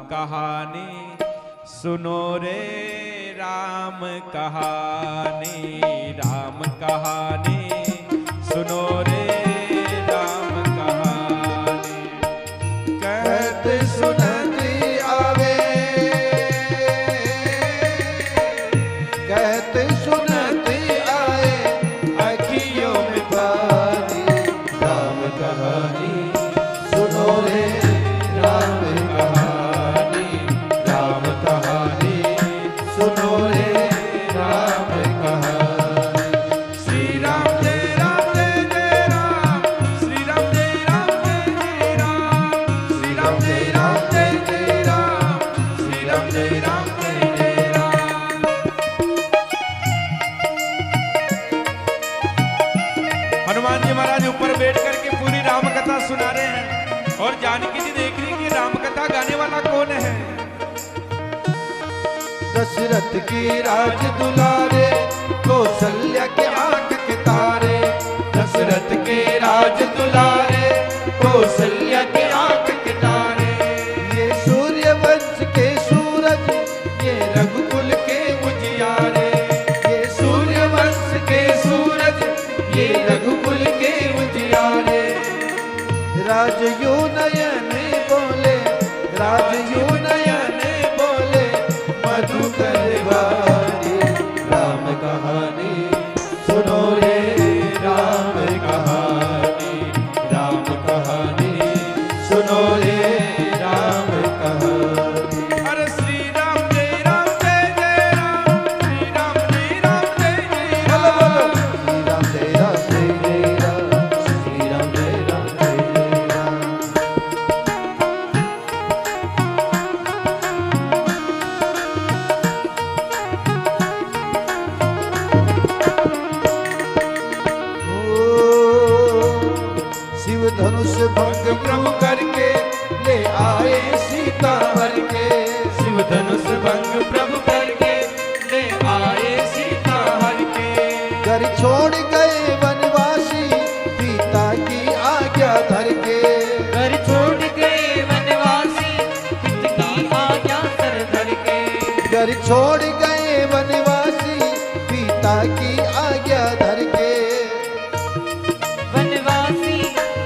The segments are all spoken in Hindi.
कहानी सुनो रे राम कहानी, राम कहानी सुनो रे राम कहानी। कहते सुनती आवे, कहते सुनती आए अखियों में पानी। राम कहानी सुनो रे राम कहानी, राम कहानी सुनो रे राम कहानी। श्री राम जय राम जय जय राम, श्री राम जय राम जय जय राम, श्री राम जय राम जय जय राम, श्री राम जय राम जय जय राम। हनुमान जी महाराज ऊपर बैठ करके पूरी राम कथा सुना रहे हैं और जानकी जी देख रही कि राम कथा गाने वाला कौन है। दशरथ की राज दुलारे, कौशल्या के आंख के तारे। दशरथ के राज दुलारे, कौशल्या के आंख के तारे। ये सूर्य वंश के सूरज, ये रघुकुल के उजियारे। ये सूर्य वंश के सूरज, ये रघुकुल के उजियारे। राजयू नयन बोले, राजयू नयन बोले, मधुकर वाणी। राम कहानी सुनो रे राम कहानी, राम कहानी सुनो रे राम कहानी। अरे श्री राम जय राम जय जय राम, श्री राम जय राम जय जय बोलो राम। बोलो, श्री राम जय राम जय जय राम, श्री राम जय राम जय जय राम। शिव धनुष भंग प्रभु करके ले आए सीता वर के। शिव धनुष भंग प्रभु करके ले आए सीता हर के। घर छोड़ गए वनवासी पिता की आज्ञा धर के। घर छोड़ गए वनवासी पिता की आज्ञा सर धर के। घर छोड़ गए वनवासी पिता की आज्ञा धर के। वनवासी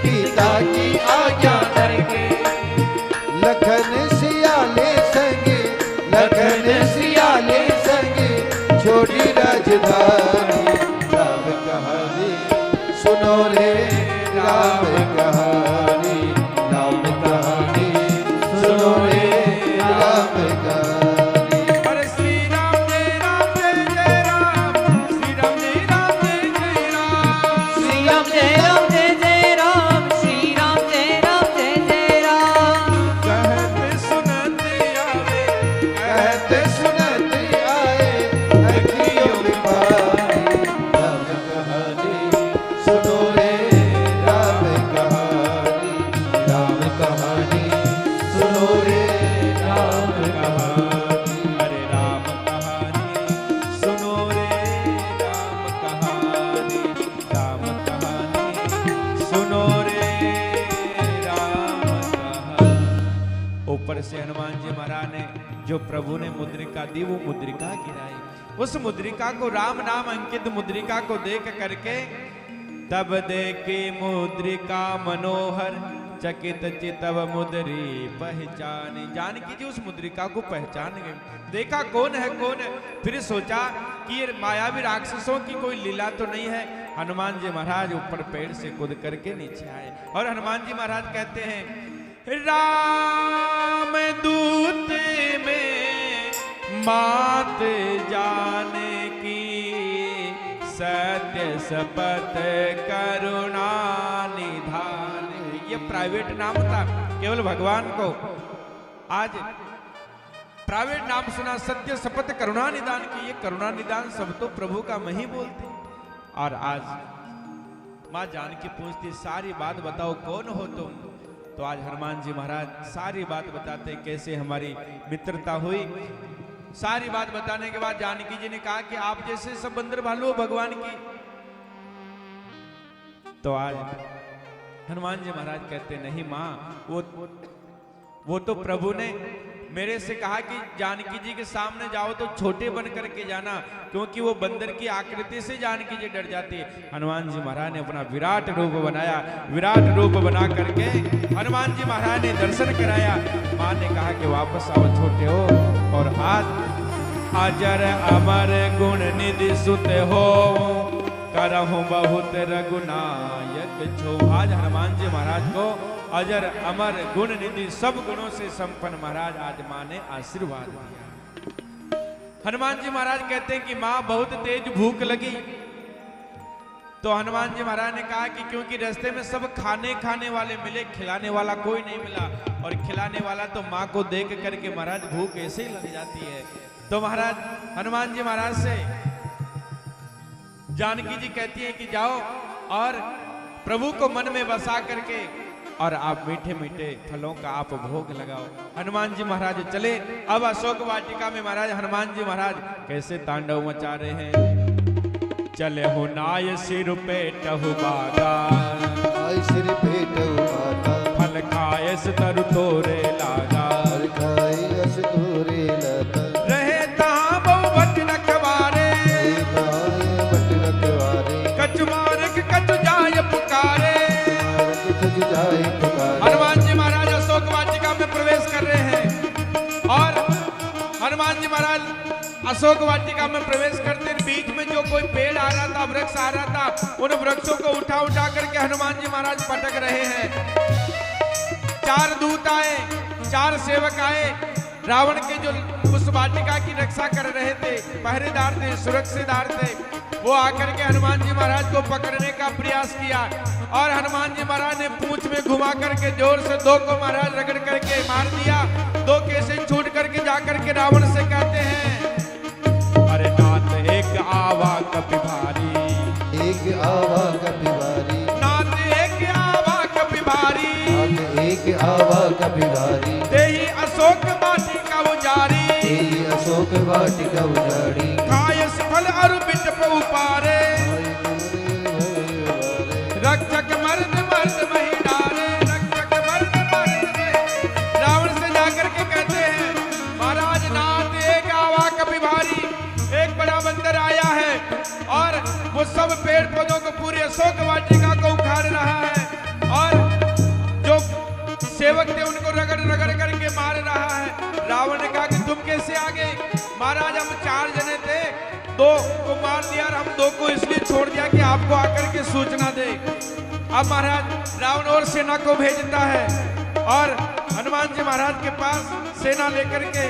पिता की आज्ञा धर के। लखन सियाले संगे, लखन सियाले संगे छोड़ी राजधानी। राम कहानी सुनो रे राम कहानी, राम कहानी सुनो रे राम कहानी। अरे श्री राम जय राम जय जय राम, श्री राम जय राम जय जय राम। श्री राम जय राम जय जय राम, श्री राम जय राम जय जय राम। कहते सुनते आवे, कहते सुनते आए अखियों में पानी। राम कहानी सुनो रे राम कहानी, राम कहानी सुनो रे राम कहानी। अरे राम कहानी सुनो रे राम कहानी, राम कहानी सुनो रे राम कहानी। ऊपर से हनुमान जी महाराज ने जो प्रभु ने मुद्रिका दी वो मुद्रिका गिराई। उस मुद्रिका को राम नाम अंकित मुद्रिका को देख करके तब देखी मुद्रिका मनोहर, चकित चितव मुद्री पहचानी। जानकी जी उस मुद्रिका को पहचान गए, देखा कौन है कौन है। फिर सोचा कि ये मायावी राक्षसों की कोई लीला तो नहीं है। हनुमान जी महाराज ऊपर पेड़ से कूद करके नीचे आए और हनुमान जी महाराज कहते हैं, राम दूत में मात जाने की, सत्य शपथ करुणा निधान। ये प्राइवेट नाम था केवल भगवान को। आज प्राइवेट नाम सुना, सत्य शपथ करुणा निदान की। ये करुणा निदान सब तो प्रभु का मैं ही बोलते। और आज माँ जानकी पूछती, सारी बात बताओ कौन हो तुम। तो आज हनुमान जी महाराज सारी बात बताते कैसे हमारी मित्रता हुई। सारी बात बताने के बाद जानकी जी ने कहा कि आप जैसे सब बंदर भालू हो भगवान की। तो आज हनुमान जी महाराज कहते नहीं माँ, वो तो प्रभु ने मेरे से कहा कि जानकी जी के सामने जाओ तो छोटे बन करके जाना, क्योंकि वो बंदर की आकृति से जानकी जी डर जाती है। हनुमान जी महाराज ने अपना विराट रूप बनाया, विराट रूप बना करके हनुमान जी महाराज ने दर्शन कराया। माँ ने कहा कि वापस आओ छोटे हो, और आज अजर अमर गुण निधि सुत हो, करहु बहुत रघुनायक छो। आज हनुमान जी महाराज को अजर अमर गुण निधि सब गुणों से संपन्न महाराज आज माँ ने आशीर्वाद दिया। हनुमान जी महाराज कहते हैं कि माँ बहुत तेज भूख लगी, तो हनुमान जी महाराज ने कहा कि क्योंकि रास्ते में सब खाने वाले मिले, खिलाने वाला कोई नहीं मिला, और खिलाने वाला तो माँ को देख करके महाराज भूख ऐसे ही लग जाती है। तो महाराज हनुमान जी महाराज से जानकी जी कहती है कि जाओ और प्रभु को मन में बसा करके और आप मीठे मीठे फलों का आप भोग लगाओ। हनुमान जी महाराज चले। अब अशोक वाटिका में महाराज हनुमान जी महाराज कैसे तांडव मचा रहे हैं। चले हो नाय सिर पेटहु बागा, नाय सिर पेटहु बागा, फल खायस तरु तोरे लागा, फल खायस तोरे लागा, रहे तहाँ बहु भट रखवारे, भट रखवारे, कछ मारक कछ जाय पुकारे। हनुमान जी महाराज अशोक वाटिका में प्रवेश कर रहे हैं, और हनुमान जी महाराज अशोक वाटिका में प्रवेश करते बीच में जो कोई पेड़ आ रहा था, वृक्ष आ रहा था, उन वृक्षों को उठा उठा करके हनुमान जी महाराज पटक रहे हैं। 4 दूत आए, 4 सेवक आए, रावण के जो उस वाटिका की रक्षा कर रहे थे, पहरेदार थे, सुरक्षेदार थे, वो आकर के हनुमान जी महाराज को पकड़ने का प्रयास किया, और हनुमान जी महाराज ने पूंछ में घुमा करके जोर से 2 को महाराज रगड़ करके मार दिया। 2 केसे छूट करके जाकर के रावण से कहते हैं, अरे नाथ एक आवा कपि भारी, एक आवा कपि भारी, नाथ एक आवा कपि भारी, नाथ एक आवा कपि भारी, तेहि अशोक वाटिका उजारी, तेहि अशोक वाटिका उजारी, खायस फल अरु बिटप उपारे, रक्षक मर्द मर्द मही डारे, रक्षक मर्द मर्द मही। रावण से जाकर के कहते हैं, महाराज नाथ एक आवा कपि भारी, एक बड़ा बंदर आया है, और वो सब पेड़ पौधों को पूरे अशोक वाटिका को उखाड़ रहा है, और जो सेवक थे उनको रगड़ रगड़ करके मार रहा है। रावण ने कहा कि तुम कैसे आ गए? महाराज हम 4 जने थे, 2 को मार दिया, और हम 2 को इसलिए छोड़ दिया कि आपको आकर के सूचना दे। अब महाराज रावण और सेना को भेजता है, और हनुमान जी महाराज के पास सेना लेकर के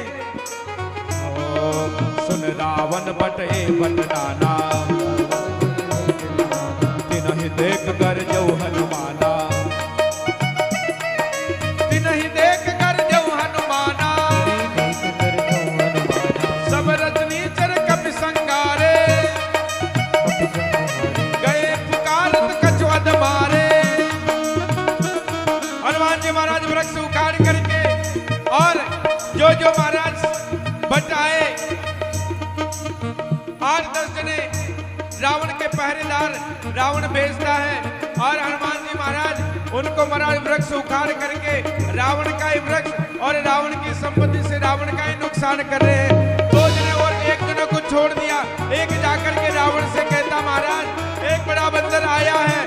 सुन रावण बटे बटनाना, तिनहि देख कर जो हनुमाना, तिनहि देख कर जो हनुमाना, सब रजनीचर कपि संगारे, गए पुकारत कछु अध मारे। हनुमान जी महाराज वृक्ष उखाड़ करके, और जो महाराज भट्ट आए 8-10 जने रावण के पहरेदार रावण भेजता है, और हनुमान जी महाराज उनको महाराज वृक्ष उखाड़ करके रावण का ही वृक्ष और रावण की संपत्ति से रावण का ही नुकसान कर रहे हैं। 2 जने और 1 जने को छोड़ दिया। एक जाकर के रावण से कहता, महाराज एक बड़ा बंदर आया है,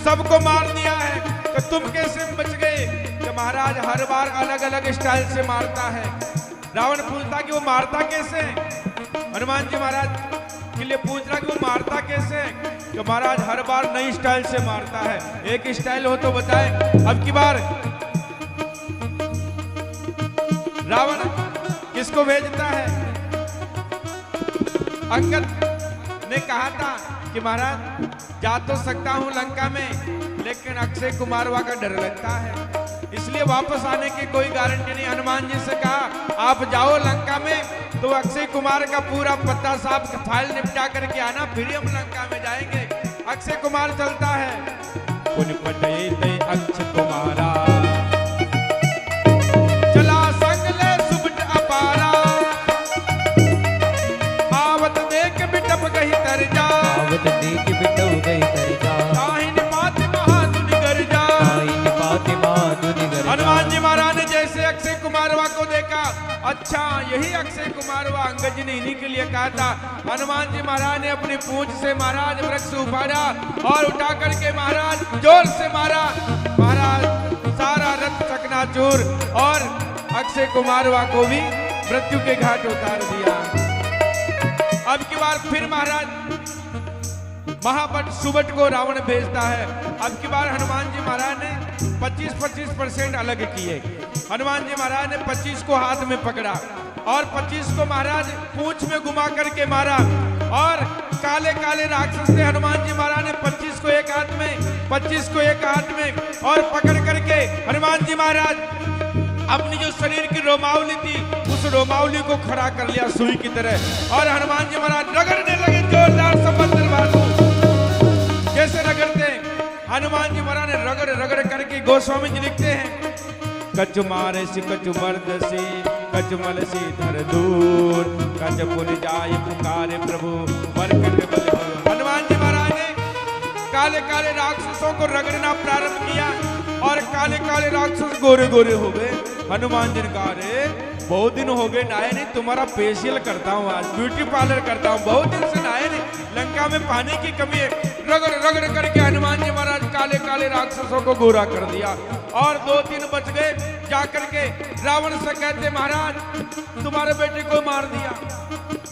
सबको मार दिया है, तो तुम कैसे बच गए? तो महाराज हर बार अलग अलग स्टाइल से मारता है। रावण पूछता कि वो मारता कैसे है? हनुमान जी महाराज के लिए पूछ रहा कि वो मारता कैसे है? तो महाराज हर बार नई स्टाइल से मारता है। एक स्टाइल हो तो बताए। अब की बार रावण किसको भेजता है? अंगद ने कहा था कि महाराज जा तो सकता हूं लंका में, लेकिन अक्षय कुमारवा का डर लगता है, इसलिए वापस आने की कोई गारंटी नहीं। हनुमान जी से कहा आप जाओ लंका में, तो अक्षय कुमार का पूरा पत्ता साफ फाइल निपटा करके आना, फिर हम लंका में जाएंगे। अक्षय कुमार चलता है। उन पटे अक्षय कुमारा चला संगले सुबट अपारा, आवत देख बिटप गई तर जा, आवत देख बिटप गई तर जा, ताहिन पात महादुन गर जा, ताहिन पात महादुन गर जा। हनुमान जी महाराज ने जैसे अक्षय कुमारवा को देखा, हाँ, यही अक्षय कुमार व अंगद जी ने इन्हीं के लिए कहा था। हनुमान जी महाराज ने अपनी पूंछ से महाराज वृक्ष उपाड़ा और उठा करके महाराज जोर से मारा। महाराज सारा रथ चकनाचूर और अक्षय कुमार वा को भी मृत्यु के घाट उतार दिया। अब की बार फिर महाराज महाबट सुबट को रावण भेजता है। अब की बार हनुमान जी महाराज ने 25% अलग किए। हनुमान जी महाराज ने 25 को हाथ में पकड़ा और 25 को महाराज पूंछ में घुमा करके मारा। और काले काले राक्षस ने हनुमान जी महाराज ने 25 को एक हाथ में, 25 को एक हाथ में और पकड़ करके हनुमान जी महाराज अपनी जो शरीर की रोमावली थी उस रोमावली को खड़ा कर लिया सुई की तरह। और हनुमान जी महाराज रगड़ने लगे जोरदार समंदर बाजू। कैसे रगड़ते हैं? हनुमान जी महाराज ने रगड़ रगड़ करके गोस्वामी जी लिखते हैं, कच मारे सी कच मर्द सी कच मल सी धर दूर कच पुन जाय पुकारे प्रभु मरकट बल। हनुमान जी महाराज ने काले काले राक्षसों को रगड़ना प्रारंभ किया और काले काले राक्षस गोरे गोरे हो गए। हनुमान जी ने कहा, अरे बहुत दिन हो गए नहाए नहीं, तुम्हारा फेशियल करता हूँ, आज ब्यूटी पार्लर करता हूँ, बहुत दिन से नहाए नहीं, लंका में पानी की कमी है। रगड़ रगड़ करके हनुमान जी महाराज काले काले राक्षसों को गोरा कर दिया और 2-3 बच गए। जाकर के रावण से कहते, महाराज तुम्हारे बेटे को मार दिया।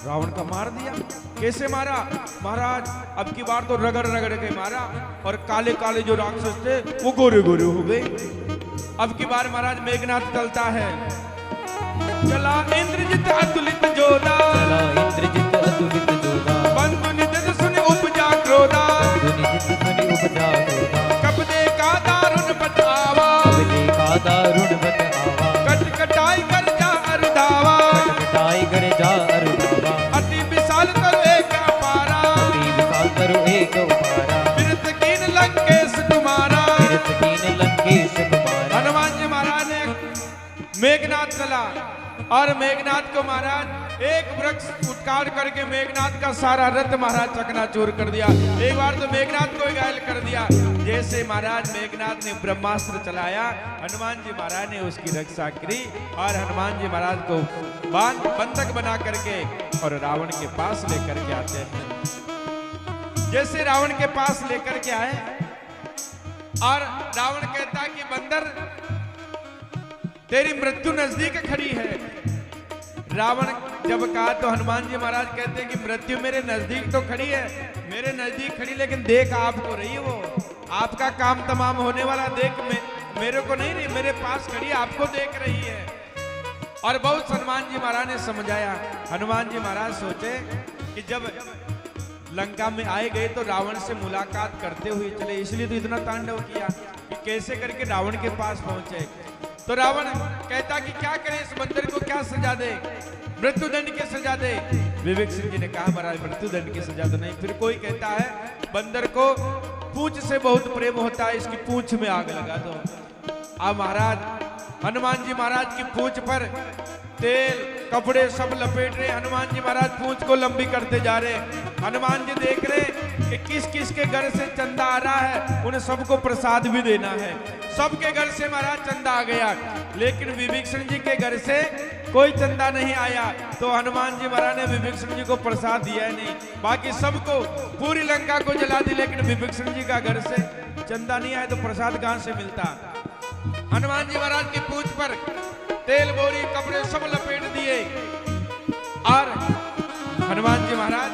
रावण का मार दिया? कैसे मारा? महाराज अब की बार तो रगड़ रगड़ के मारा और काले काले जो राक्षस थे वो गोरे गोरे हो गए। अब की बार महाराज मेघनाथ चलता है, चला इंद्रजित अतुलित जोधा, चला इंद्रजित अतुलित जोधा, बंधु निधन सुन उपजा क्रोधा, बंधु निधन सुन उपजा क्रोधा, कब देखा दारुण बचावा, कब देखा दारुण बचावा, कट कटाई कर जा अरुधावा, कट कटाई कर जा अरुधावा, अति विशाल करो एक अपारा, अति विशाल करो एक उपारा, बिरत कीन लंकेश तुम्हारा, बिरत कीन लंकेश कुमारा। हनुमान जी महाराज ने मेघनाथ चला और मेघनाथ को महाराज एक वृक्ष उठकार करके मेघनाथ का सारा रथ महाराज चकनाचूर कर दिया। एक बार तो मेघनाथ को घायल कर दिया। जैसे महाराज मेघनाथ ने ब्रह्मास्त्र चलाया, हनुमान जी महाराज ने उसकी रक्षा की और हनुमान जी महाराज को बंधक बना करके और रावण के पास लेकर के आते हैं। जैसे रावण के पास लेकर के आए और रावण कहता कि बंदर तेरी मृत्यु नजदीक खड़ी है। रावण जब कहा तो हनुमान जी महाराज कहते हैं कि मृत्यु मेरे नजदीक तो खड़ी है, मेरे नजदीक खड़ी, लेकिन देख आपको रही है, वो आपका काम तमाम होने वाला देख मेरे को नहीं रही, मेरे पास खड़ी आपको देख रही है। और बहुत हनुमान जी महाराज ने समझाया। हनुमान जी महाराज सोचे कि जब लंका में आए गए तो रावण से मुलाकात करते हुए चले, इसलिए तो इतना तांडव किया कि कैसे करके रावण के पास पहुंचे। तो रावण कहता कि क्या करें, इस बंदर को क्या सजा दे, मृत्यु दंड की सजा दे। विवेक सिंह जी ने कहा महाराज मृत्यु दंड की सजा तो नहीं। फिर कोई कहता है बंदर को पूंछ से बहुत प्रेम होता है, इसकी पूंछ में आग लगा दो। अब महाराज हनुमान जी महाराज की पूंछ पर तेल कपड़े सब लपेट रहे। हनुमान जी महाराज पूंछ को लंबी करते जा रहे। हनुमान जी देख रहे कि किस किस के घर से चंदा आ रहा है, उन्हें सबको प्रसाद भी देना है। सबके घर से महाराज चंदा आ गया, लेकिन विभीषण जी के घर से कोई चंदा नहीं आया। तो हनुमान जी महाराज ने विभीषण जी को प्रसाद दिया नहीं, बाकी सबको पूरी लंका को जला दी, लेकिन विभीषण जी का घर से चंदा नहीं आया तो प्रसाद कहां से मिलता। हनुमान जी महाराज की पूंछ पर तेल बोरी कपड़े सब लपेट दिए और हनुमान जी महाराज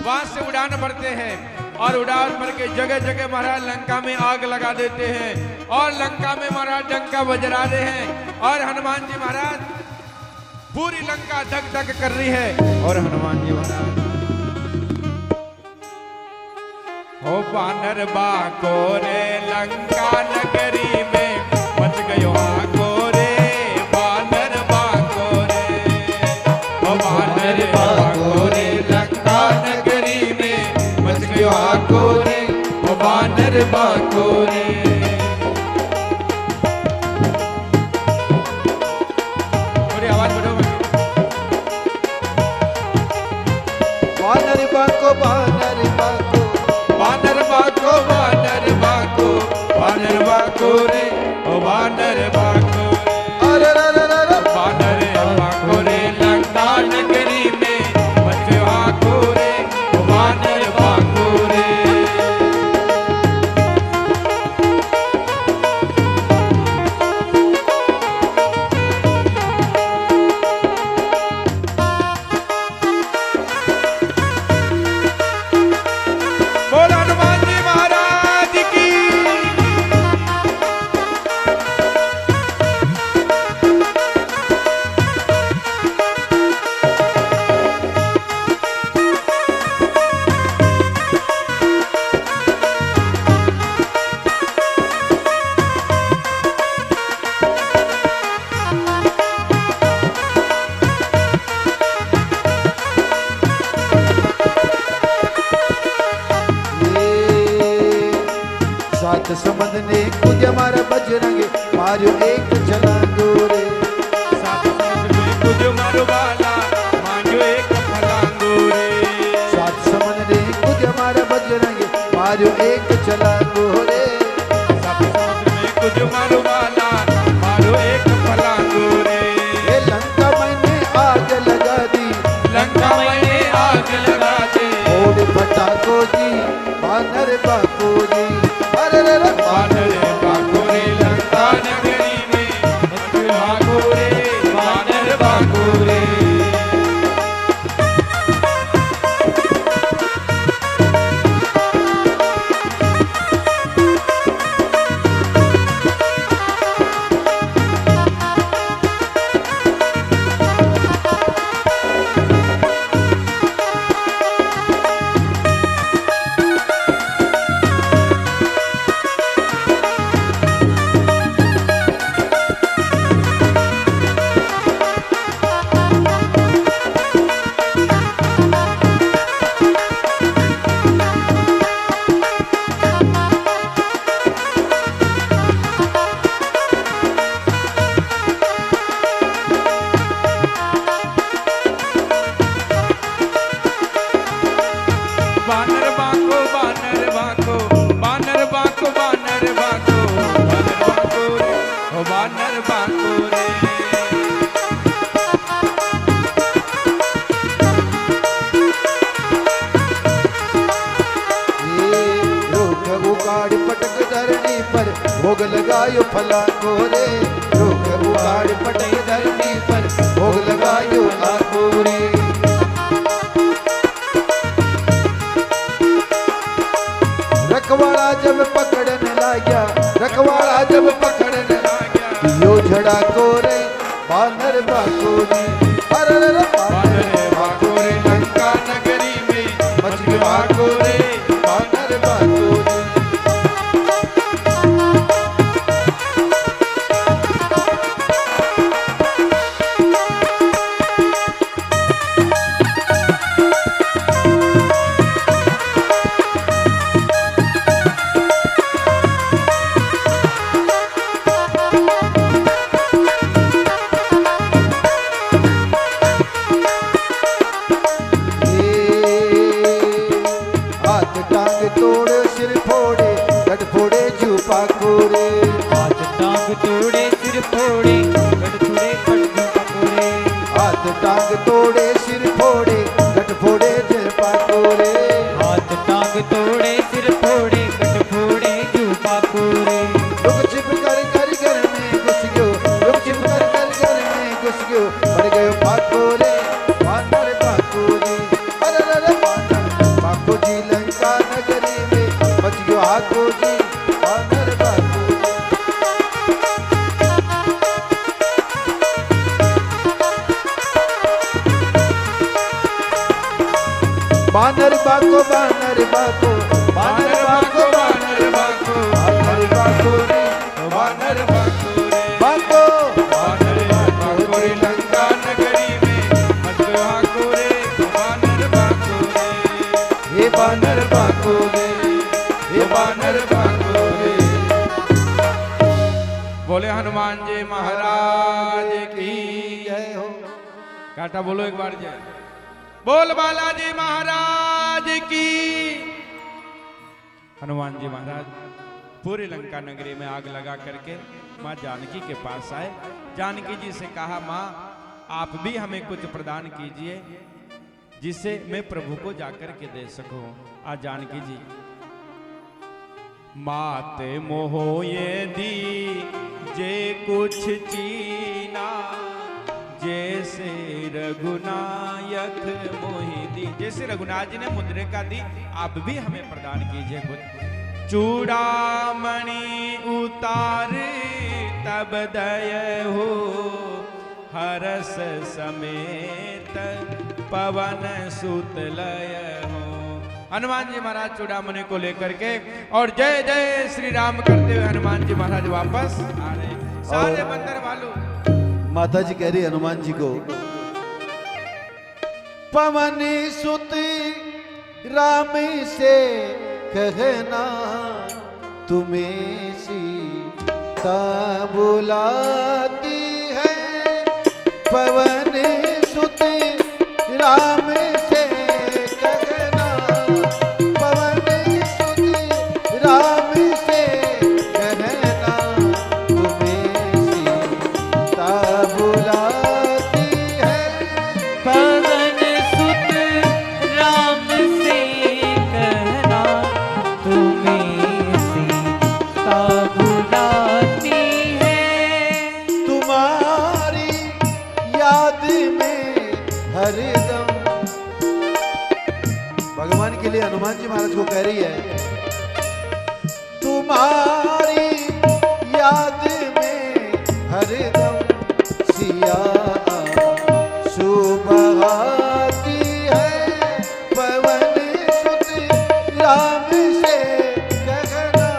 वहां से उड़ान भरते हैं और उड़ान भर के जगह जगह महाराज लंका में आग लगा देते हैं और लंका में महाराज डंका बजा रहे हैं और हनुमान जी महाराज पूरी लंका धक धक कर रही है। और हनुमान जी महाराज हो बानर बाको रे लंका नगरी में मच गयो आको रे, बानर बाको रे, हो बानर बाको रे लंका नगरी में मच गयो आको रे, हो बानर बाको रे। थोड़ी आवाज बढ़ो। बानर बाको बानर बाको बानर बाको बानर बाको बानर बाको रे, ओ बानर बाको रे, अरे रे रे रे बानर बाको रे, सात समंद ने कूद मारा बजरंग मारियो एक छलांगो रे। सात समुद्र में कुछ मारो वाला मांझो एक फलांगो रे। सात समंद ने कूद मारा बजरंग मारियो एक छलांगो रे। सात समुद्र में कुछ मारो वाला मारो एक फलांगो रे। ये लंका मैंने आग लगा दी, लंका में आग लगा दे। ओड़ फटाको जी बानर बाको जी। अरे रे रे वानर बाको रे लंका नगरी में मत भागो रे वानर बाको रे। बानर बाको बानर बाको बानर बाको बानर बाको बानर बाको रे ओ बानर बाको रे। ये रोक उगाड़ पटक धरनी पर भोग लगायो फलांगो रे। रोक उगाड़ पटक धरनी पर भोग लगायो आगो रे। रखवाड़ा जब पकड़ने लाग्या, रखवाड़ा जब पकड़ने गया यो झड़ा को रे बानर बाको रे। अरे रे रे बानर बाको रे लंका नगरी में मच बाको रे बानर बाको रे। हाथ टांग तोड़े सिर फोड़े गट फोड़े जूपा कोरे। हाथ टांग तोड़े सिर फोड़े गट फोड़े गट फोड़े। हाथ टांग तोड़े सिर फोड़े गट फोड़े जूपा कोरे। हाथ टांग तोड़े सिर फोड़े गट फोड़े जूपा कोरे। लुक छिप कर घर में घुस गयो, लुक छिप कर घर में घुस गयो। मर गयो बाको रे बानर बाको रे। अरे रे रे बानर बाको जी लंका नगरी में बच गयो आको जी बानर बाको रे। बानर बाको बानर बाको बानर बाको बानर बाको बानर बाको रे बानर बाको रे बाको बानर बाको रे लंका नगरी में मच बाको रे बानर बाको रे। हे बानर बाको रे ये बानर बाको रे। बोले हनुमान जी महाराज की जय हो। काटा बोलो एक बार जय। बोल बालाजी महाराज की। हनुमान जी महाराज पूरी लंका नगरी में आग लगा करके माँ जानकी के पास आए। जानकी जी से कहा, माँ आप भी हमें कुछ प्रदान कीजिए जिससे मैं प्रभु को जाकर के दे सकूं। आज जानकी जी माते मोहो ये दी जे कुछ चीना जैसे रघुनायक मोहि दी। जैसे रघुनाथ जी ने मुद्रिका दी, आप भी हमें प्रदान कीजिए कुछ। चूड़ामणि उतार तब दय हो हरस समेत पवन सुत लय हो। हनुमान जी महाराज चूड़ामणि को लेकर के और जय जय श्री राम करते हुए हनुमान जी महाराज वापस आ रहे। सारे बंदर वालों माता जी कह रही हनुमान जी को, पवन सुत राम से कहना तुम्हें सीता बुलाती है, पवन सुत राम से कहना, पवन सुत राम से कहना, तुम्हें सीता बुलाती है। पवन सुत राम से कहना, तुम्हें सीता बुलाती है। तुम्हारी याद में हरदम, भगवान के लिए हनुमान जी महाराज को कह रही है, तुम्हारी याद में हरदम सिया सुबह आती है, पवन सुत राम से कहना,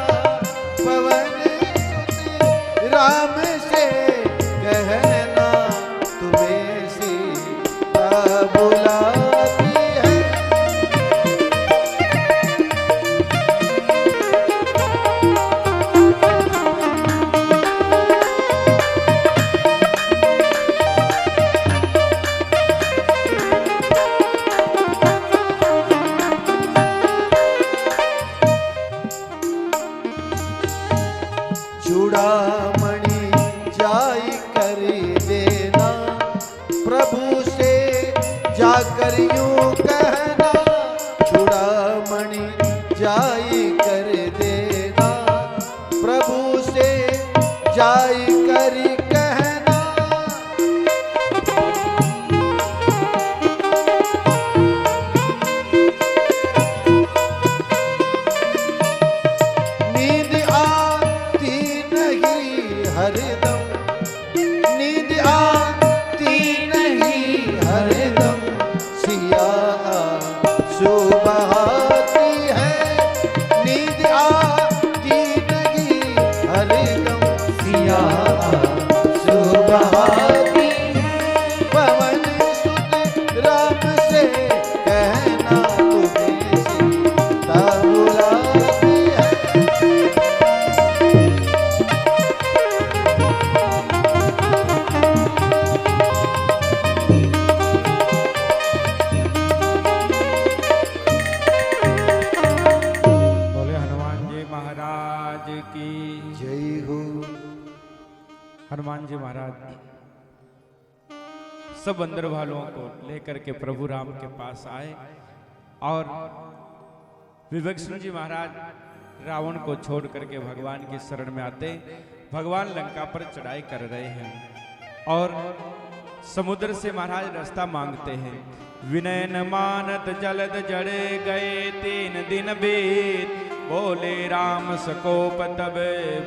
पवन सुत राम से कहना, तुम्हें सीता बुलाती है। चूड़ामणि जाई कर देना, प्रभु से जाकर यूं कहना, चूड़ामणि जाई कर देना, प्रभु से जाई कर कहना। नींद आती नहीं हरदम, नींद आती नहीं हरदम, सिया सुबह आती है, नींद आती नहीं हरदम, सिया सुबह आती है, पवन सुत राम से कहना, तुम्हें सीता बुलाती है। बोले हनुमान जी महाराज की। जय हो। हनुमान जी महाराज सब अंदर वालों को लेकर के प्रभु राम के पास आए और विभीषण जी महाराज रावण को छोड़ करके भगवान की शरण में आते, भगवान लंका पर चढ़ाई कर रहे हैं और समुद्र से महाराज रास्ता मांगते हैं। विनय न मानत जलद जड़े गए 3 दिन बीत, बोले राम सकोप तब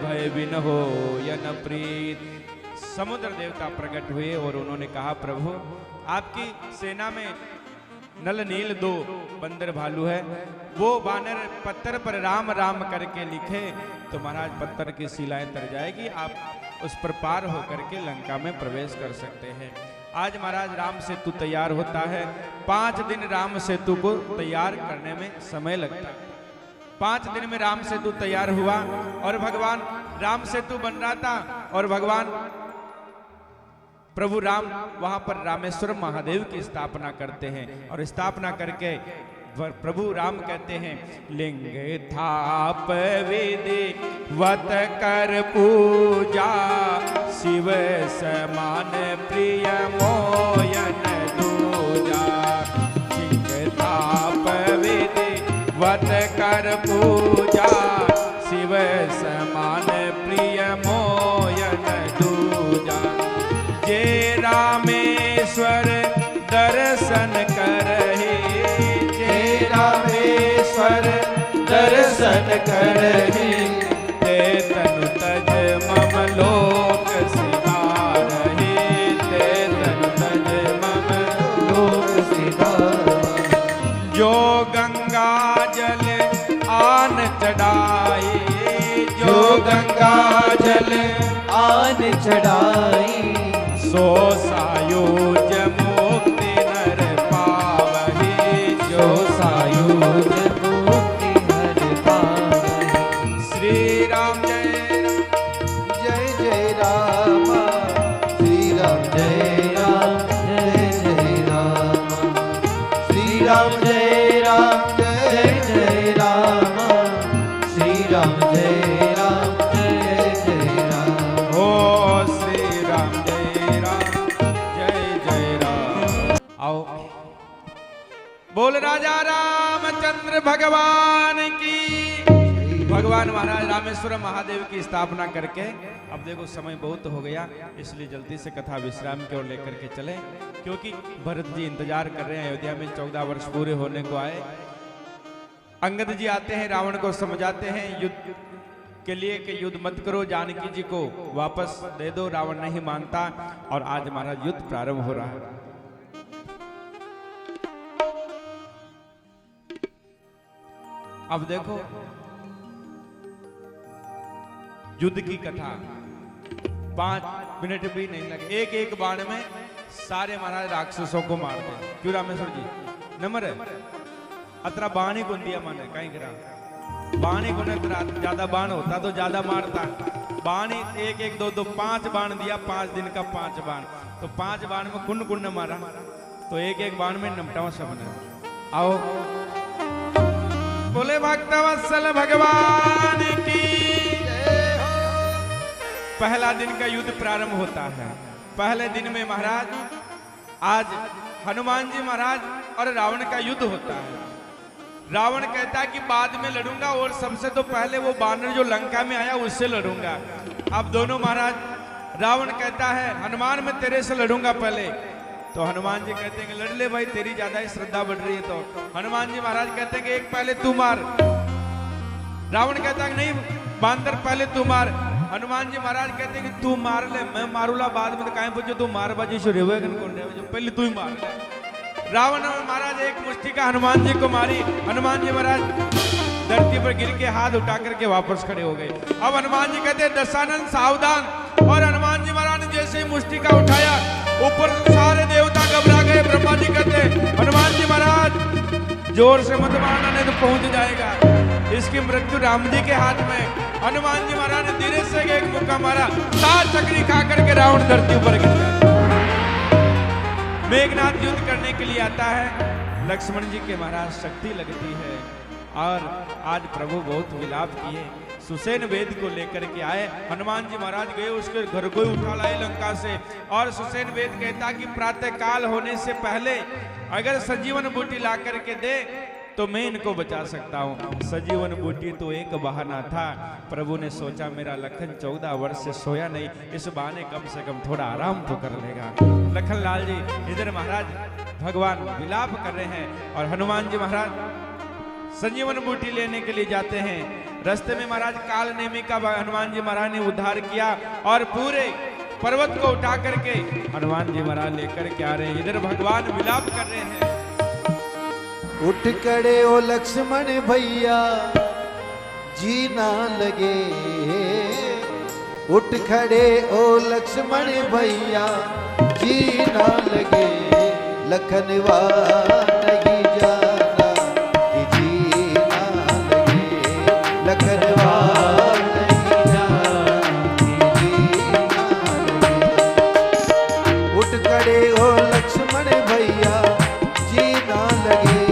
भय बिन हो यन प्रीत। समुद्र देवता प्रकट हुए और उन्होंने कहा, प्रभु आपकी सेना में नल नील 2 बंदर भालू है, वो बानर पत्थर पर राम राम करके लिखे तो महाराज पत्थर की शिलाएं तर जाएगी, आप उस पर पार होकर के लंका में प्रवेश कर सकते हैं। आज महाराज राम सेतु तैयार होता है, 5 दिन राम सेतु को तैयार करने में समय लगता है। 5 दिन में राम सेतु तैयार हुआ और भगवान राम सेतु बन रहा था और भगवान प्रभु राम वहां पर रामेश्वर महादेव की स्थापना करते हैं और स्थापना करके प्रभु राम कहते हैं, लिंग थाप विधि वत कर पूजा, शिव समान प्रिय मोयन दूजा। लिंग थाप विधि वत कर पूजा, शिव समान प्रिय मोयन दूजा। जे रामेश्वर दर्शन करहि, जे रामेश्वर दर्शन करहि, ते तनु तज मम लोक सिधारहि, ते तनु तज मम लोक सिधारहि। जो गंगा जल आन चढ़ाई, जो गंगा जल आन चढ़ाई, सो सायुज मुक्ति नर पावहि, जो सायुज मुक्ति हर पावहि। श्री रामचंद्र भगवान की। भगवान महाराज रामेश्वर महादेव की स्थापना करके अब देखो समय बहुत हो गया, इसलिए जल्दी से कथा विश्राम की ओर लेकर के चले, क्योंकि भरत जी इंतजार कर रहे हैं। अयोध्या में 14 वर्ष पूरे होने को आए। अंगद जी आते हैं, रावण को समझाते हैं युद्ध के लिए कि युद्ध मत करो, जानकी जी को वापस दे दो। रावण नहीं मानता और आज महाराज युद्ध प्रारंभ हो रहा है। अब देखो युद्ध की कथा 5 मिनट भी नहीं लगे, एक एक बाण में सारे महाराज राक्षसों को मार दे। क्यों रामेश्वर जी नंबर है अतरा बाण ही कौन दिया माने कहीं गिरा बाण ही कौन ज्यादा बाण होता तो ज्यादा मारता। बाण ही 1 1 2 2 5 बाण दिया, 5 दिन का 5 बाण, तो 5 बाण में कुंड कुंड मारा, तो एक एक बाण में निपटाओ सबने। आओ बोले भक्तवत्सल भगवान की। पहला दिन का युद्ध प्रारंभ होता है। पहले दिन में महाराज आज हनुमान जी महाराज और रावण का युद्ध होता है। रावण कहता है कि बाद में लड़ूंगा और सबसे तो पहले वो बानर जो लंका में आया उससे लड़ूंगा। अब दोनों महाराज रावण कहता है हनुमान मैं तेरे से लड़ूंगा पहले, तो हनुमान जी कहते हैं कि लड़ ले भाई, तेरी ज्यादा ही श्रद्धा बढ़ रही है। तो हनुमान जी महाराज कहते हैं कि एक पहले तू मार। रावण कहता है नहीं बांदर पहले तू मार। हनुमान जी महाराज कहते हैं कि तू मार ले, मैं मारूला बाद में, तो काहे पूछो तू मार बाजी शुरू हुए पहले तू ही मार ले। रावण महाराज एक मुष्टि का हनुमान जी को मारी। हनुमान जी महाराज धरती पर गिर के हाथ उठा करके वापस खड़े हो गए। अब हनुमान जी कहते हैं दशानन सावधान, और हनुमान जी महाराज ने जैसे ही मुष्टि का उठाया ऊपर सारे देवता घबरा गए। ब्रह्मा जी कहते हनुमान जी महाराज जोर से मत मारना नहीं तो पहुंच जाएगा, इसकी मृत्यु राम जी के हाथ में। हनुमान जी महाराज ने धीरे से एक मुक्का मारा, 7 चक्री खा करके रावण धरती पर गिर गया। मेघनाथ युद्ध करने के लिए आता है, लक्ष्मण जी के महाराज शक्ति लगती है और आज प्रभु बहुत विलाप किए। सुसेन वेद को लेकर के आए। हनुमान जी महाराज गए उसके घर को उठा लाए लंका से, और सुसेन वेद कहता कि प्रातः काल होने से पहले अगर सजीवन बूटी ला करके दे तो मैं इनको बचा सकता हूँ। सजीवन बूटी तो एक बहाना था। प्रभु ने सोचा मेरा लखन 14 वर्ष से सोया नहीं, इस बहाने कम से कम थोड़ा आराम तो कर लेगा। लखन लाल जी इधर महाराज भगवान विलाप कर रहे हैं और हनुमान जी महाराज संजीवन बूटी लेने के लिए जाते हैं। रास्ते में महाराज काल नेमी का हनुमान जी महाराज ने उद्धार किया और पूरे पर्वत को उठा करके हनुमान जी महाराज लेकर के आ रहे हैं। इधर भगवान विलाप कर रहे हैं। उठ खड़े ओ लक्ष्मण भैया जी ना लगे, उठ खड़े ओ लक्ष्मण भैया जी ना लगे, लखनवा नहीं जाना कि जी ना लगे, लखनवा नहीं जाना कि जी ना लगे। उठ खड़े ओ लक्ष्मण भैया जी ना लगे,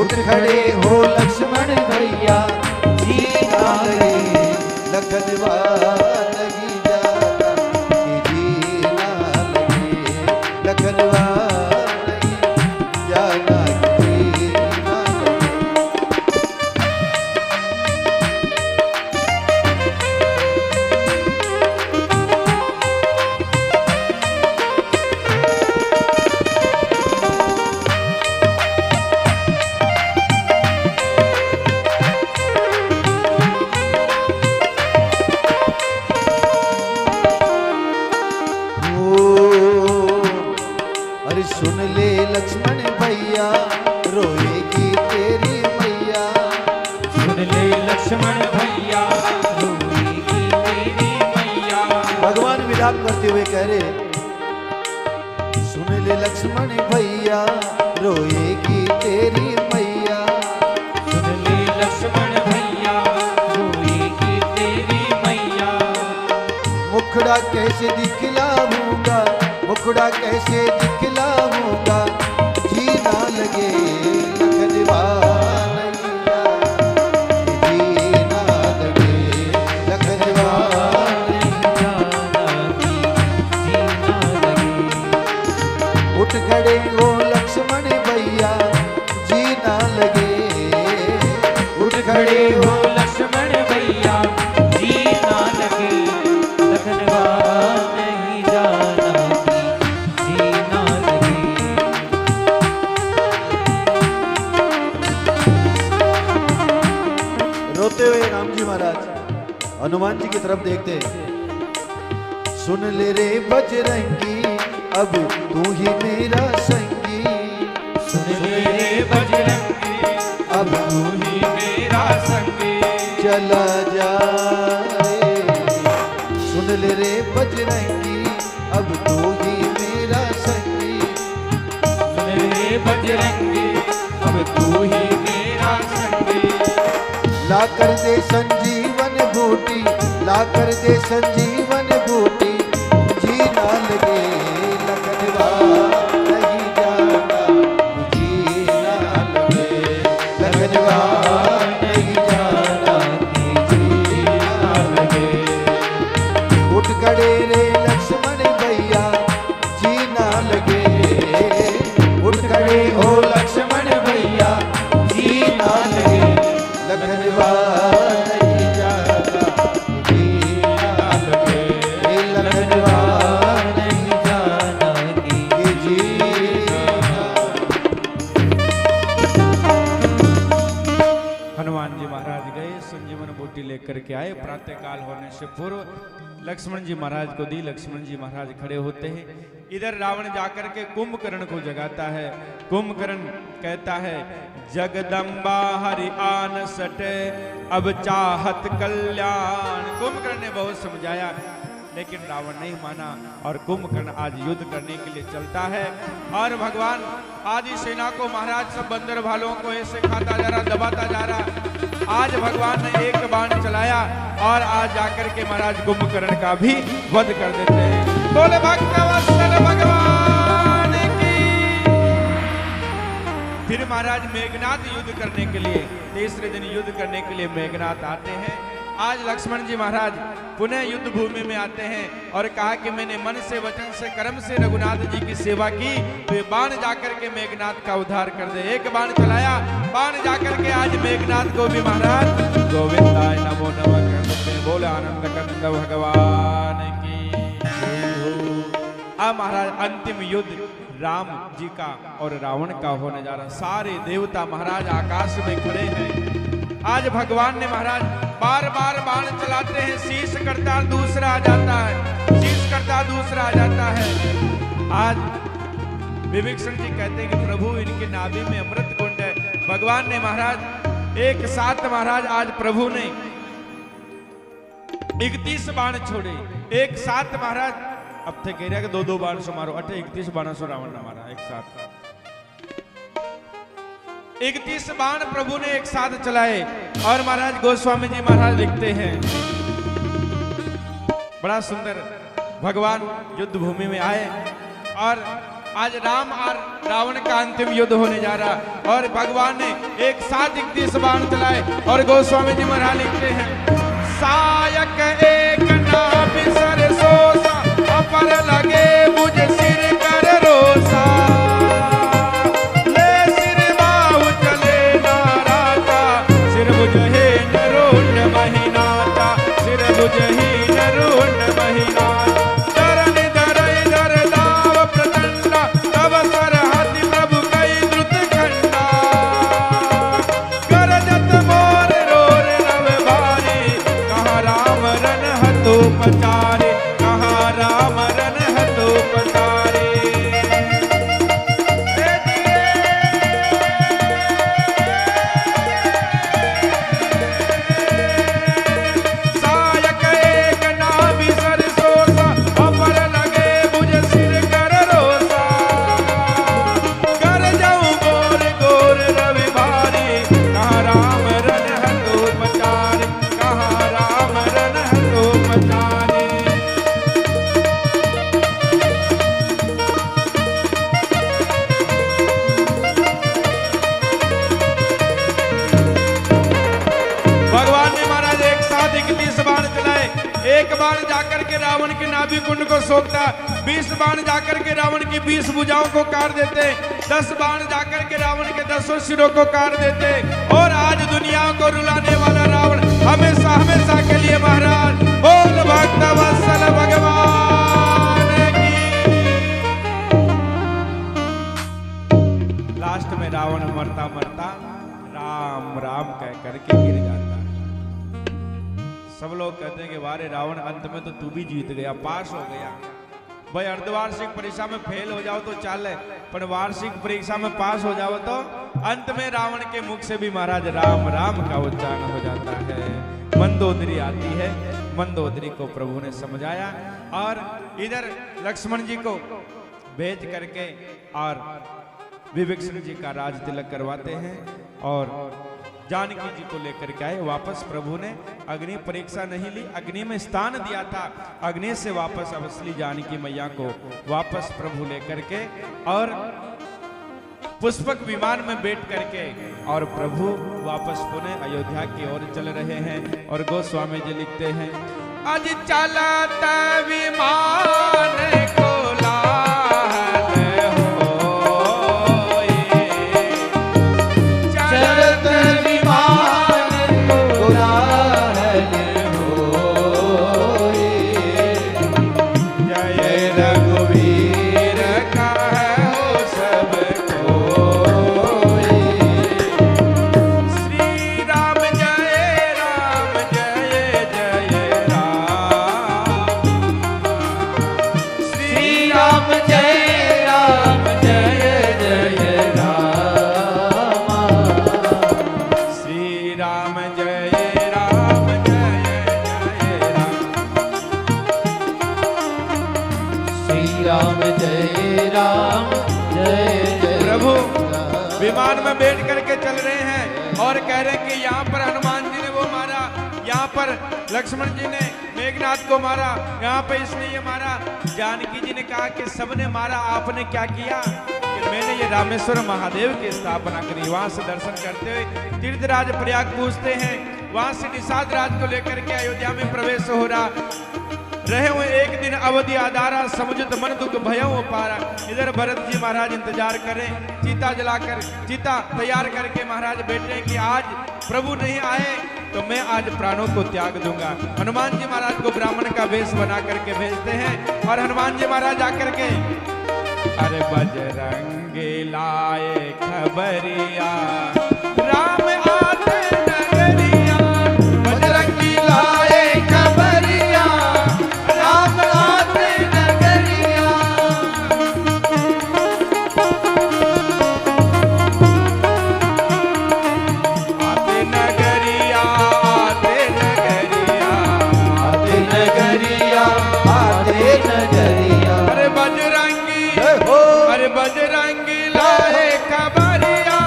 उठ खड़े हो लक्ष्मण भैया जी ना लगे, लखनवा नहीं जाना कि जी ना लगे, लखनवा नहीं जाना कि जी ना सुन ले लक्ष्मण भैया रोएगी तेरी मैया, सुन ले लक्ष्मण भैया रोएगी तेरी मैया। भगवान विलाप करते हुए कह रहे सुन ले लक्ष्मण भैया रोएगी तेरी मैया, सुन ले लक्ष्मण भैया रोएगी तेरी मैया। मुखड़ा कैसे दिखलाऊंगा, मुखड़ा कैसे दिखलाऊंगा, जी ना लगे लखनवा नहीं जाना, जी ना लगे लखनवा नहीं जाना, जी ना लगे। उठ खड़े हो लक्ष्मण भैया जी ना लगे, गए हो लक्ष्मण भैया, जी ना लगे लखनवा नहीं जाना की, जी ना लगे। रोते हुए राम जी महाराज हनुमान जी की तरफ देखते हैं। सुन ले रे बजरंगी अब तू ही मेरा संगी, सुन ले रे बजरंगी अब तू ही मेरा संगी, चला जाए। सुन ले रे बजरंगी अब तू ही मेरा संगी, सुन ले बजरंगी अब तू ही मेरा संगी। ला कर दे संजीवन बूटी, ला कर दे संजीवन बूटी, जी ना लगे लखनवा नहीं जाना, जी ना लगे लखनवा नहीं जाना, जी ना लगे। उठ खड़े रे लक्ष्मण भैया, जी ना लगे। उठ खड़े हो लक्ष्मण भैया, जी ना लगे लखनवा नहीं जाना, जी ना लगे लखनवा नहीं जाना की, जी ना। हनुमान जी महाराज गए, संजीवन बूटी लेकर के आए। प्रातः काल होने से पूर्व लक्ष्मण जी महाराज को दी। लक्ष्मण जी महाराज खड़े होते हैं। इधर रावण जाकर के कुंभकर्ण को जगाता है। कुंभकर्ण कहता है, जगदम्बा हरि आन सटे अब चाहत कल्याण। कुंभकर्ण ने बहुत समझाया, लेकिन रावण नहीं माना और कुंभकर्ण आज युद्ध करने के लिए चलता है। और भगवान आदि सेना को महाराज सब बंदर भालों को ऐसे खाता जा रहा, दबाता जा रहा। आज भगवान ने एक बाण चलाया और आज जाकर के महाराज कुंभकर्ण का भी वध कर देते हैं। बोले भक्तवत्सल भगवान की। फिर महाराज मेघनाथ युद्ध करने के लिए, तीसरे दिन युद्ध करने के लिए मेघनाथ आते हैं। आज लक्ष्मण जी महाराज पुनः युद्ध भूमि में आते हैं और कहा कि मैंने मन से, वचन से, कर्म से रघुनाथ जी की सेवा की, तो ये बाण जाकर के मेघनाथ का उद्धार कर दे। एक बाण चलाया, बाण जाकर के आज मेघनाथ को भी महाराज गोविंदाय नमो नमः कर देते हैं। बोले आनंद कंद भगवान की जय हो। अब महाराज अंतिम युद्ध राम जी का और रावण का होने जा रहा। सारे देवता महाराज आकाश में खड़े हैं। आज भगवान ने महाराज बार बार बाण चलाते हैं, शीश करता दूसरा आ जाता है, शीश करता दूसरा आ जाता है। आज विभीषण जी कहते हैं कि प्रभु इनके नाभि में अमृत कुंड है। भगवान ने महाराज एक साथ महाराज आज प्रभु ने 31 बाण छोड़े एक साथ महाराज। अब थे कह रहा कि दो दो बाण से मारो, 31 बाण से रावण ने मारा एक साथ। 31 बाण प्रभु ने एक साथ चलाए। और महाराज गोस्वामी जी महाराज लिखते हैं, बड़ा सुंदर भगवान युद्ध भूमि में आए और आज राम और रावण का अंतिम युद्ध होने जा रहा। और भगवान ने एक साथ 31 बाण चलाए। और गोस्वामी जी महाराज लिखते हैं, सायक एक नाभि सरसोसा, अपर लगे मुझ सिर कर रोसा, ले सिर बाहु चले नाराता, सिर बुझे नरोण महीनाता, सिर बुझे नरोण महीनाता। चरण धरई धर दाव प्रचंडा, तब सरहति प्रभु कई द्रुत खंडा, गरजत मोर रोर नव भारी, कहाँ राम रन बाण जाकर के रावण के नाभि कुंड को सोखता, 20 बाण जाकर के रावण की 20 भुजाओं को काट देते, 10 बाण जाकर के रावण के 10 सिरों को काट देते। और आज दुनिया को रुलाने वाला रावण हमेशा हमेशा के लिए महाराज बोल भक्त वत्सल भगवान की। लास्ट में रावण मरता मरता राम राम कह करके गिर जाता है। सब लोग कहते हैं कि वारे रावण अंत में तो तू भी जीत गया, पास हो गया। भाई अर्धवार्षिक परीक्षा में फेल हो जाओ तो चाले, पर वार्षिक परीक्षा में पास हो जाओ तो अंत में रावण के मुख से भी महाराज राम राम का उच्चारण हो जाता है। मंदोदरी आती है, मंदोदरी को प्रभु ने समझाया और इधर लक्ष्मण जी को भेज करके और विभीषण जी का राज तिलक करवाते हैं और जानकी जी को लेकर के आए। वापस प्रभु ने अग्नि परीक्षा नहीं ली, अग्नि में स्थान दिया था, अग्नि से वापस अवसली जानकी मैया को वापस प्रभु लेकर के और पुष्पक विमान में बैठ करके और प्रभु वापस पुनः अयोध्या की ओर चल रहे हैं। और गोस्वामी जी लिखते हैं आज चलता विमान को विमान में बैठ करके चल रहे हैं और कह रहे हैं कि यहाँ पर हनुमान जी ने वो मारा, यहाँ पर लक्ष्मण जी ने मेघनाथ को मारा, यहाँ पे इसने ये मारा। जानकी जी ने कहा कि सबने मारा, आपने क्या किया? कि मैंने ये रामेश्वर महादेव की स्थापना करी। वहां से दर्शन करते हुए तीर्थराज प्रयाग पूछते हैं, वहां से निषाद राज को लेकर के अयोध्या में प्रवेश हो रहा। रहे हुए एक दिन अवधि आधारा समुझत मन दुख भयं पारा। इधर भरत जी महाराज इंतजार करें, चीता जलाकर चीता तैयार करके महाराज बैठे कि आज प्रभु नहीं आए तो मैं आज प्राणों को त्याग दूंगा। हनुमान जी महाराज को ब्राह्मण का वेश बना करके भेजते हैं और हनुमान जी महाराज आकर के अरे बजरंगी लाए खबरिया राम आते नगरिया, बजरंगी लाए खबरिया राम आते नगरिया। आते नगरिया आते नगरिया आते नगरिया आते नगरिया। अरे बजरंगी अरे बजरंगी लाए खबरिया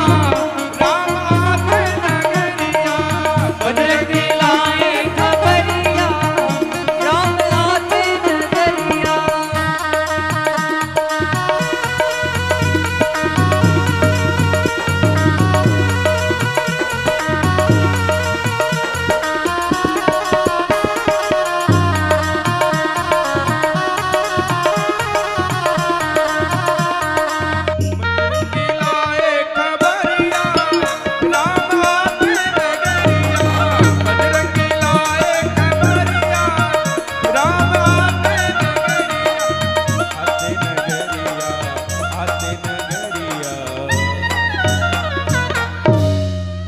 राम आते नगरिया, बजरंगी लाए खबरिया राम आते नगरिया।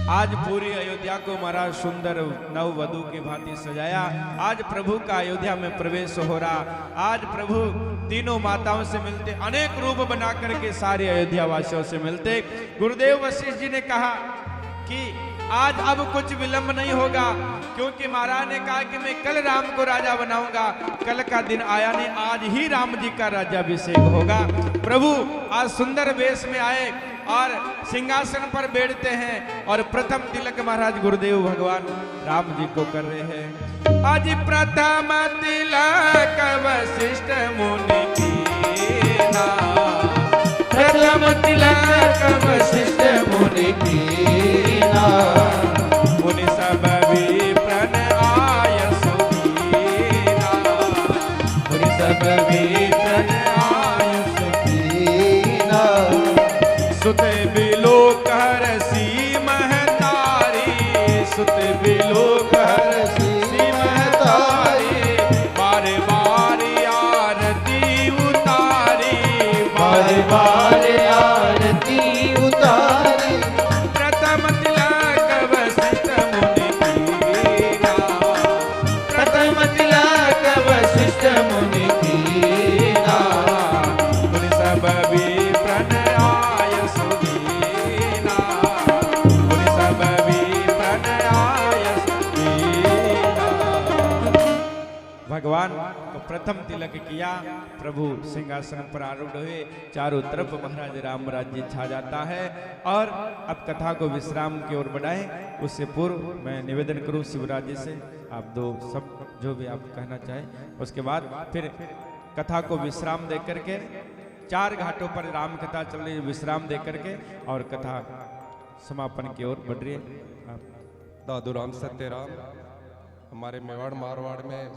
आज पूरी अयोध्या को महाराज सुंदर नववधु की भांति सजाया। आज प्रभु का अयोध्या में प्रवेश हो रहा। आज प्रभु तीनों माताओं से मिलते, अनेक रूप बना करके सारे अयोध्या वासियों से मिलते। गुरुदेव वशिष्ठ जी ने कहा कि आज अब कुछ विलंब नहीं होगा, क्योंकि महाराज ने कहा कि मैं कल राम को राजा बनाऊंगा। कल का दिन आया नहीं, आज ही राम जी का राज्याभिषेक होगा। प्रभु आज सुंदर वेश में आए और सिंहासन पर बैठते हैं और प्रथम तिलक महाराज गुरुदेव भगवान राम जी को कर रहे हैं। आज प्रथम तिलक वशिष्ठ मुनि कीना, प्रथम तिलक वशिष्ठ मुनि कीना। मुनि सब विप्रन आय सुदीना, दुख हरसी महतारी बारे बारे आरती उतारी बारे बारे आरती उतारी प्रथम तिलक वशिष्ठ मुनि कीना प्रथम तिलक वशिष्ठ मुनि कीना मुनि सब विप्रन आय सुदीना मुनि सब विप्रन आय सुदीना। भगवान को प्रथम तिलक किया, प्रभु सिंहासन पर आरूढ़ हुए, चारों तरफ महाराज राम राज्य छा जाता है। और अब कथा को विश्राम की ओर बढ़ाएं। उससे पूर्व मैं निवेदन करूं शिवराज जी से, आप दो सब जो भी आप कहना चाहें, उसके बाद फिर कथा को विश्राम दे करके 4 घाटों पर राम कथा चल रही है, विश्राम दे करके और कथा समापन की ओर बढ़ रही है। दादू राम सत्य राम हमारे मेवाड़ मारवाड़ में